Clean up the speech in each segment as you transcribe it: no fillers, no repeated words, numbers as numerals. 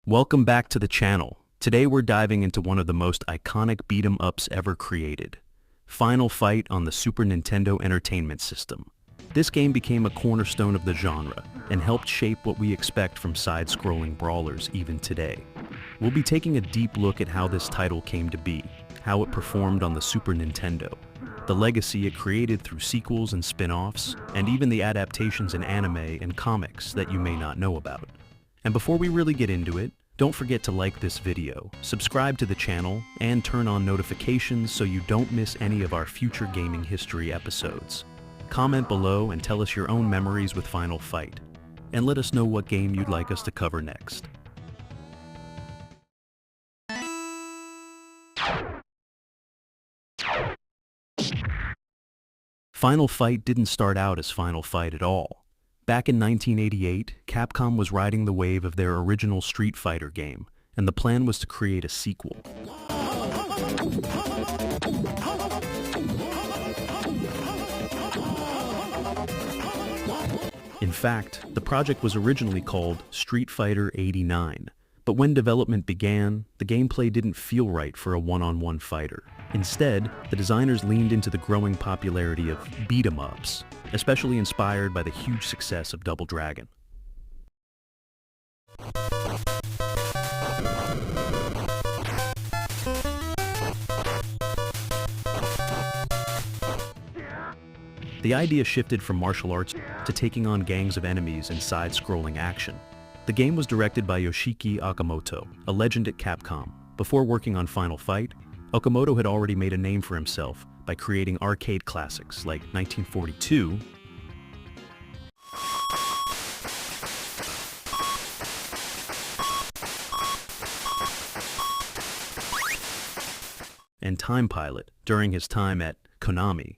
Welcome back to the channel. Today we're diving into one of the most iconic beat-em-ups ever created, Final Fight on the Super Nintendo Entertainment System. This game became a cornerstone of the genre and helped shape what we expect from side-scrolling brawlers even today. We'll be taking a deep look at how this title came to be, how it performed on the Super Nintendo, the legacy it created through sequels and spin-offs, and even the adaptations in anime and comics that you may not know about. And before we really get into it, don't forget to like this video, subscribe to the channel, and turn on notifications so you don't miss any of our future gaming history episodes. Comment below and tell us your own memories with Final Fight, and let us know what game you'd like us to cover next. Final Fight didn't start out as Final Fight at all. Back in 1988, Capcom was riding the wave of their original Street Fighter game, and the plan was to create a sequel. In fact, the project was originally called Street Fighter 89, but when development began, the gameplay didn't feel right for a one-on-one fighter. Instead, the designers leaned into the growing popularity of beat-em-ups, especially inspired by the huge success of Double Dragon. The idea shifted from martial arts to taking on gangs of enemies in side-scrolling action. The game was directed by Yoshiki Okamoto, a legend at Capcom. Before working on Final Fight, Okamoto had already made a name for himself by creating arcade classics like 1942 and Time Pilot during his time at Konami.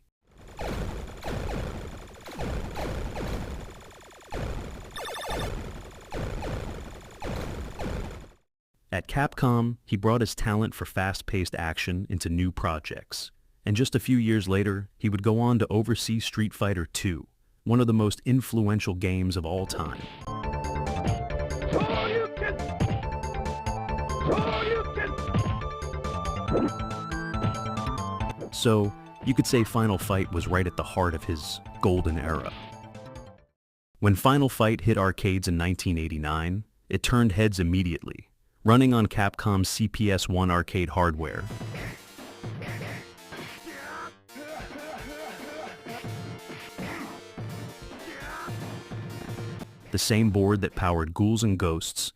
At Capcom, he brought his talent for fast-paced action into new projects, and just a few years later, he would go on to oversee Street Fighter II, one of the most influential games of all time. So, you could say Final Fight was right at the heart of his golden era. When Final Fight hit arcades in 1989, it turned heads immediately. Running on Capcom's CPS-1 arcade hardware, the same board that powered Ghouls and Ghosts,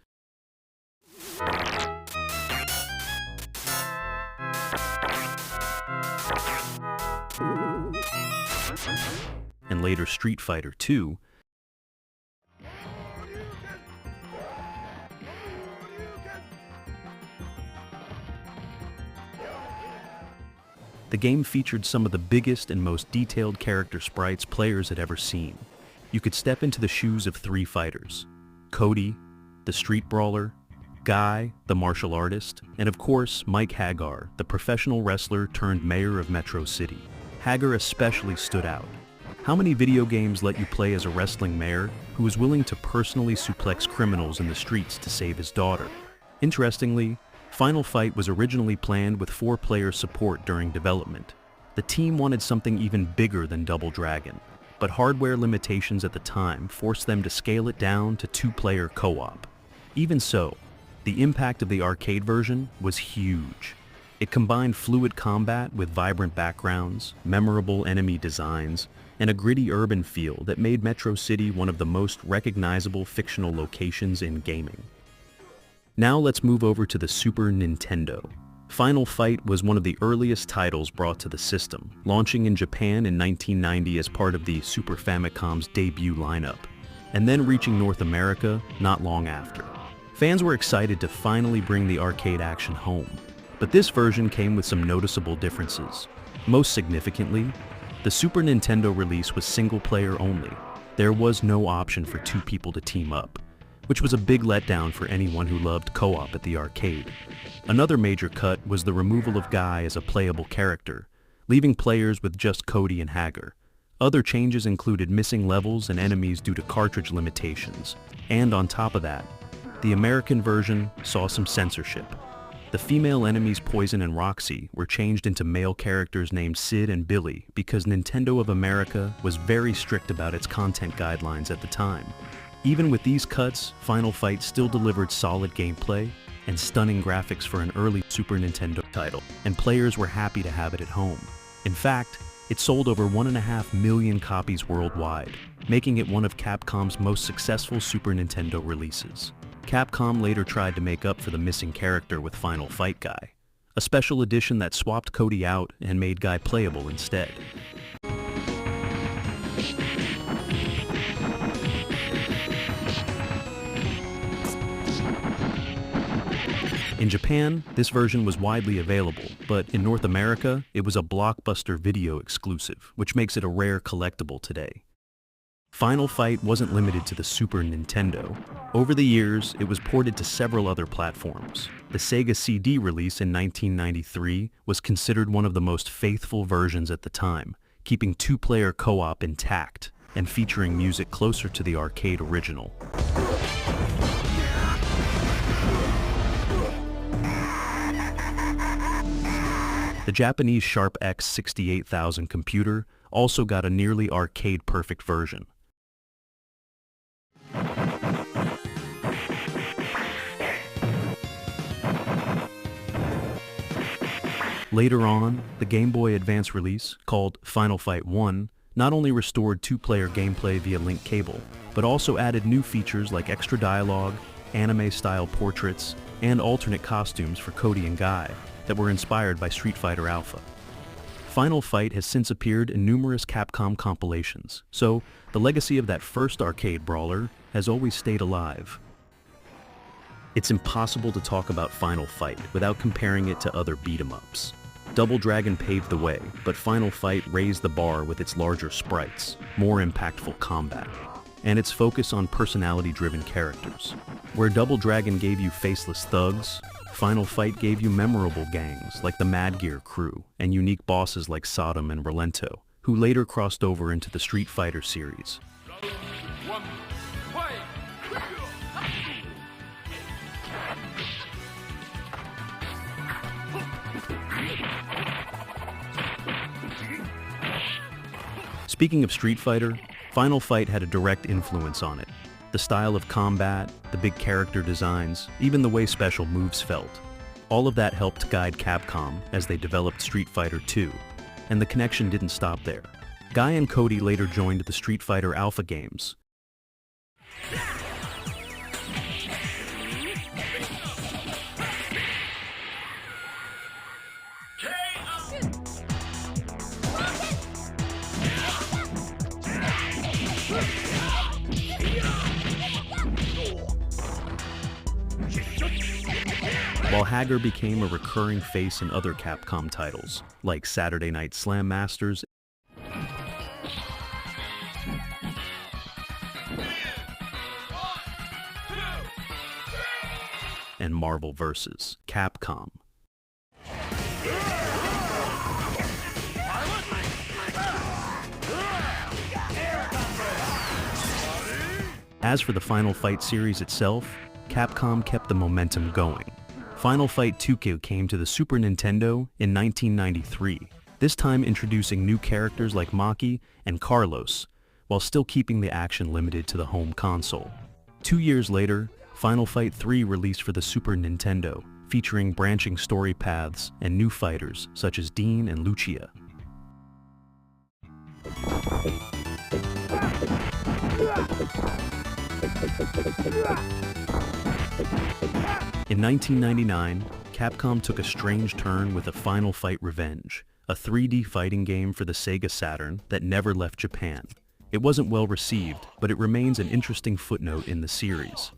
and later Street Fighter II, the game featured some of the biggest and most detailed character sprites players had ever seen. You could step into the shoes of three fighters: Cody, the street brawler; Guy, the martial artist; and of course, Mike Hagar, the professional wrestler turned mayor of Metro City. Hagar especially stood out. How many video games let you play as a wrestling mayor who was willing to personally suplex criminals in the streets to save his daughter? Interestingly, Final Fight was originally planned with 4-player support during development. The team wanted something even bigger than Double Dragon, but hardware limitations at the time forced them to scale it down to 2-player co-op. Even so, the impact of the arcade version was huge. It combined fluid combat with vibrant backgrounds, memorable enemy designs, and a gritty urban feel that made Metro City one of the most recognizable fictional locations in gaming. Now let's move over to the Super Nintendo. Final Fight was one of the earliest titles brought to the system, launching in Japan in 1990 as part of the Super Famicom's debut lineup, and then reaching North America not long after. Fans were excited to finally bring the arcade action home, but this version came with some noticeable differences. Most significantly, the Super Nintendo release was single-player only. There was no option for 2 people to team up, which was a big letdown for anyone who loved co-op at the arcade. Another major cut was the removal of Guy as a playable character, leaving players with just Cody and Hagar. Other changes included missing levels and enemies due to cartridge limitations, and on top of that, The American version saw some censorship. The female enemies Poison and Roxy were changed into male characters named Sid and Billy because Nintendo of America was very strict about its content guidelines at the time. Even with these cuts, Final Fight still delivered solid gameplay and stunning graphics for an early Super Nintendo title, and players were happy to have it at home. In fact, it sold over 1.5 million copies worldwide, making it one of Capcom's most successful Super Nintendo releases. Capcom later tried to make up for the missing character with Final Fight Guy, a special edition that swapped Cody out and made Guy playable instead. In Japan, this version was widely available, but in North America, it was a Blockbuster Video exclusive, which makes it a rare collectible today. Final Fight wasn't limited to the Super Nintendo. Over the years, it was ported to several other platforms. The Sega CD release in 1993 was considered one of the most faithful versions at the time, keeping two-player co-op intact and featuring music closer to the arcade original. The Japanese Sharp X 68000 computer also got a nearly arcade-perfect version. Later on, the Game Boy Advance release, called Final Fight 1, not only restored two-player gameplay via link cable, but also added new features like extra dialogue, anime-style portraits, and alternate costumes for Cody and Guy that were inspired by Street Fighter Alpha. Final Fight has since appeared in numerous Capcom compilations, so the legacy of that first arcade brawler has always stayed alive. It's impossible to talk about Final Fight without comparing it to other beat-em-ups. Double Dragon paved the way, but Final Fight raised the bar with its larger sprites, more impactful combat, and its focus on personality-driven characters. Where Double Dragon gave you faceless thugs, Final Fight gave you memorable gangs like the Mad Gear crew and unique bosses like Sodom and Relento, who later crossed over into the Street Fighter series. Speaking of Street Fighter, Final Fight had a direct influence on it. The style of combat, the big character designs, even the way special moves felt. All of that helped guide Capcom as they developed Street Fighter II, and the connection didn't stop there. Guy and Cody later joined the Street Fighter Alpha games. While Hager became a recurring face in other Capcom titles, like Saturday Night Slam Masters and Marvel vs. Capcom. As for the Final Fight series itself, Capcom kept the momentum going. Final Fight 2 came to the Super Nintendo in 1993, this time introducing new characters like Maki and Carlos, while still keeping the action limited to the home console. 2 years later, Final Fight 3 released for the Super Nintendo, featuring branching story paths and new fighters such as Dean and Lucia. In 1999, Capcom took a strange turn with a Final Fight Revenge, a 3D fighting game for the Sega Saturn that never left Japan. It wasn't well received, but it remains an interesting footnote in the series.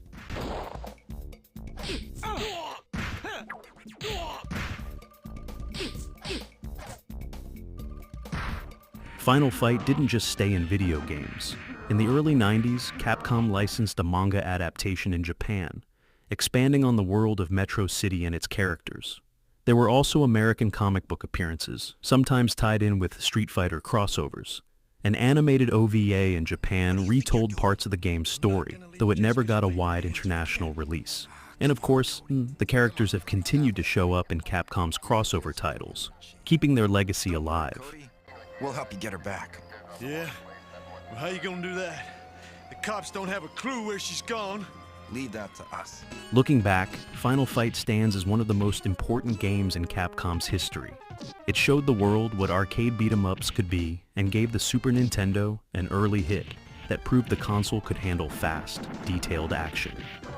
Final Fight didn't just stay in video games. In the early 90s, Capcom licensed a manga adaptation in Japan, expanding on the world of Metro City and its characters. There were also American comic book appearances, sometimes tied in with Street Fighter crossovers. An animated OVA in Japan retold parts of the game's story, though it never got a wide international release. And of course, the characters have continued to show up in Capcom's crossover titles, keeping their legacy alive. Cody, we'll help you get her back. Yeah? Well, how you gonna do that? The cops don't have a clue where she's gone. Leave that to us. Looking back, Final Fight stands as one of the most important games in Capcom's history. It showed the world what arcade beat-em-ups could be and gave the Super Nintendo an early hit that proved the console could handle fast, detailed action.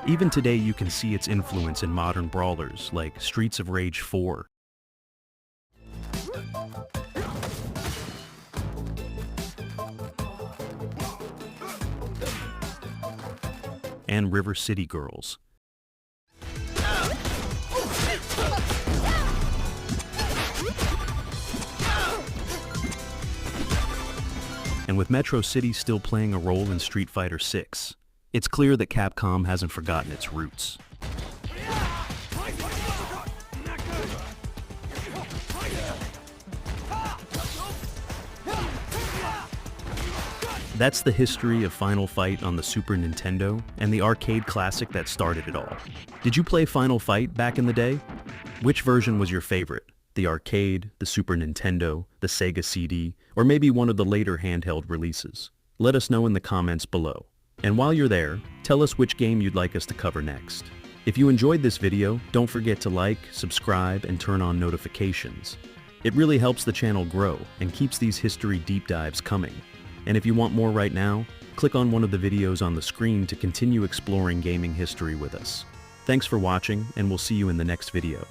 Even today you can see its influence in modern brawlers like Streets of Rage 4, and River City Girls. And with Metro City still playing a role in Street Fighter 6, it's clear that Capcom hasn't forgotten its roots. That's the history of Final Fight on the Super Nintendo and the arcade classic that started it all. Did you play Final Fight back in the day? Which version was your favorite? The arcade, the Super Nintendo, the Sega CD, or maybe one of the later handheld releases? Let us know in the comments below. And while you're there, tell us which game you'd like us to cover next. If you enjoyed this video, don't forget to like, subscribe, and turn on notifications. It really helps the channel grow and keeps these history deep dives coming. And if you want more right now, click on one of the videos on the screen to continue exploring gaming history with us. Thanks for watching, and we'll see you in the next video.